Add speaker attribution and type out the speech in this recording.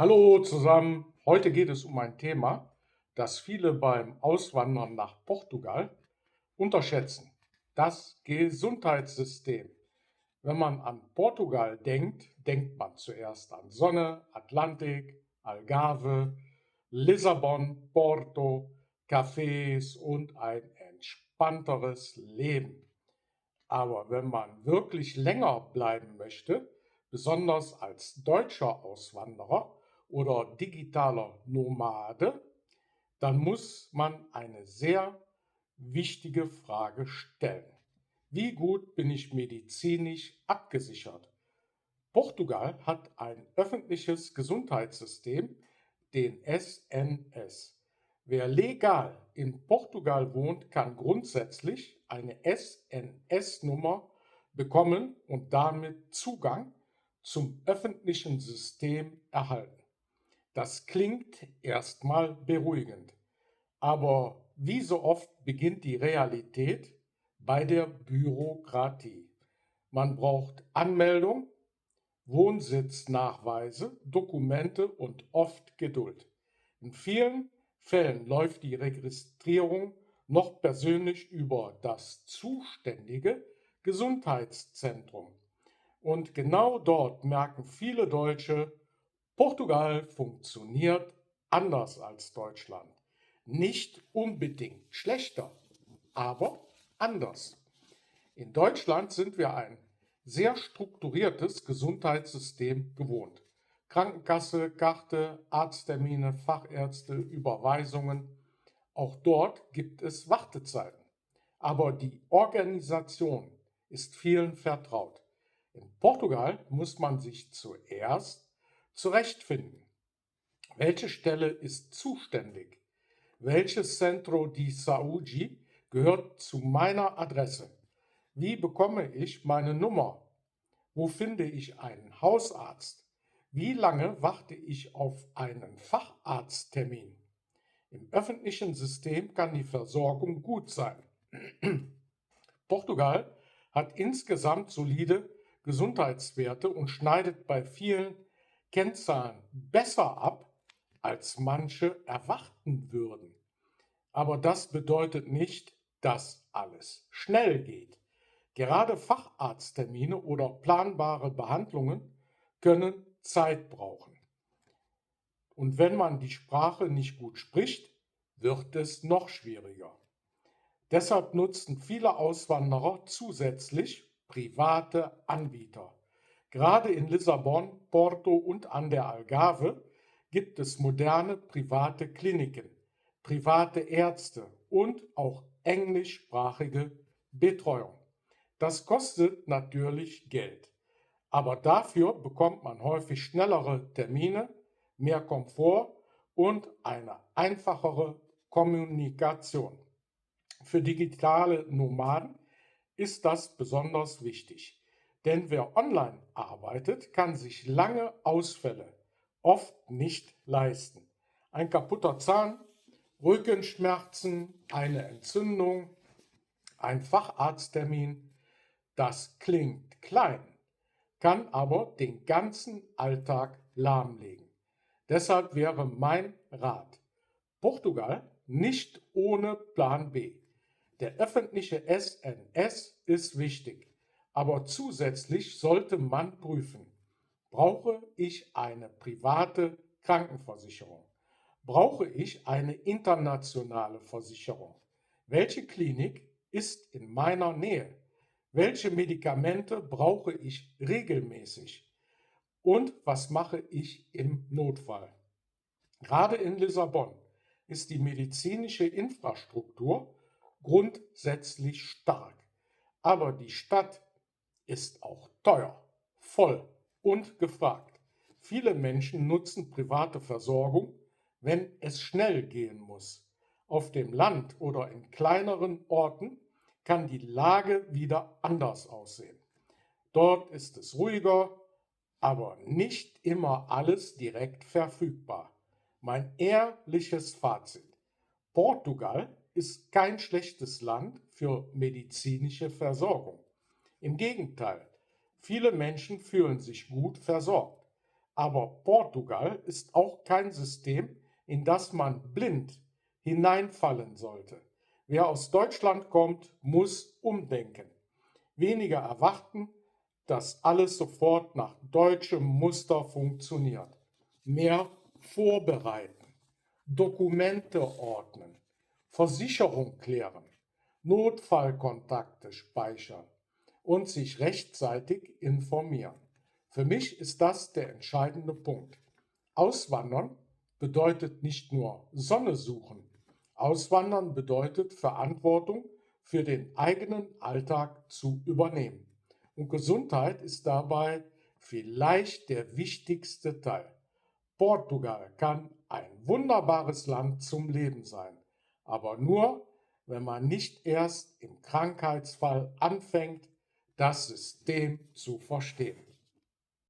Speaker 1: Hallo zusammen, heute geht es um ein Thema, das viele beim Auswandern nach Portugal unterschätzen. Das Gesundheitssystem. Wenn man an Portugal denkt, denkt man zuerst an Sonne, Atlantik, Algarve, Lissabon, Porto, Cafés und ein entspannteres Leben. Aber wenn man wirklich länger bleiben möchte, besonders als deutscher Auswanderer oder digitaler Nomade, dann muss man eine sehr wichtige Frage stellen. Wie gut bin ich medizinisch abgesichert? Portugal hat ein öffentliches Gesundheitssystem, den SNS. Wer legal in Portugal wohnt, kann grundsätzlich eine SNS-Nummer bekommen und damit Zugang zum öffentlichen System erhalten. Das klingt erstmal beruhigend, aber wie so oft beginnt die Realität bei der Bürokratie. Man braucht Anmeldung, Wohnsitznachweise, Dokumente und oft Geduld. In vielen Fällen läuft die Registrierung noch persönlich über das zuständige Gesundheitszentrum. Und genau dort merken viele Deutsche, Portugal funktioniert anders als Deutschland. Nicht unbedingt schlechter, aber anders. In Deutschland sind wir ein sehr strukturiertes Gesundheitssystem gewohnt. Krankenkasse, Karte, Arzttermine, Fachärzte, Überweisungen. Auch dort gibt es Wartezeiten. Aber die Organisation ist vielen vertraut. In Portugal muss man sich zuerst zurechtfinden. Welche Stelle ist zuständig? Welches Centro di Saúde gehört zu meiner Adresse? Wie bekomme ich meine Nummer? Wo finde ich einen Hausarzt? Wie lange warte ich auf einen Facharzttermin? Im öffentlichen System kann die Versorgung gut sein. Portugal hat insgesamt solide Gesundheitswerte und schneidet bei vielen Kennzahlen besser ab, als manche erwarten würden. Aber das bedeutet nicht, dass alles schnell geht. Gerade Facharzttermine oder planbare Behandlungen können Zeit brauchen. Und wenn man die Sprache nicht gut spricht, wird es noch schwieriger. Deshalb nutzen viele Auswanderer zusätzlich private Anbieter. Gerade in Lissabon, Porto und an der Algarve gibt es moderne private Kliniken, private Ärzte und auch englischsprachige Betreuung. Das kostet natürlich Geld, aber dafür bekommt man häufig schnellere Termine, mehr Komfort und eine einfachere Kommunikation. Für digitale Nomaden ist das besonders wichtig, denn wer online arbeitet, kann sich lange Ausfälle oft nicht leisten. Ein kaputter Zahn, Rückenschmerzen, eine Entzündung, ein Facharzttermin, das klingt klein, kann aber den ganzen Alltag lahmlegen. Deshalb wäre mein Rat: Portugal nicht ohne Plan B. Der öffentliche SNS ist wichtig, aber zusätzlich sollte man prüfen: Brauche ich eine private Krankenversicherung? Brauche ich eine internationale Versicherung? Welche Klinik ist in meiner Nähe? Welche Medikamente brauche ich regelmäßig? Und was mache ich im Notfall? Gerade in Lissabon ist die medizinische Infrastruktur grundsätzlich stark, aber die Stadt ist auch teuer, voll und gefragt. Viele Menschen nutzen private Versorgung, wenn es schnell gehen muss. Auf dem Land oder in kleineren Orten kann die Lage wieder anders aussehen. Dort ist es ruhiger, aber nicht immer alles direkt verfügbar. Mein ehrliches Fazit: Portugal ist kein schlechtes Land für medizinische Versorgung. Im Gegenteil, viele Menschen fühlen sich gut versorgt. Aber Portugal ist auch kein System, in das man blind hineinfallen sollte. Wer aus Deutschland kommt, muss umdenken. Weniger erwarten, dass alles sofort nach deutschem Muster funktioniert. Mehr vorbereiten, Dokumente ordnen, Versicherung klären, Notfallkontakte speichern und sich rechtzeitig informieren. Für mich ist das der entscheidende Punkt. Auswandern bedeutet nicht nur Sonne suchen. Auswandern bedeutet Verantwortung für den eigenen Alltag zu übernehmen. Und Gesundheit ist dabei vielleicht der wichtigste Teil. Portugal kann ein wunderbares Land zum Leben sein, aber nur, wenn man nicht erst im Krankheitsfall anfängt, das System zu verstehen.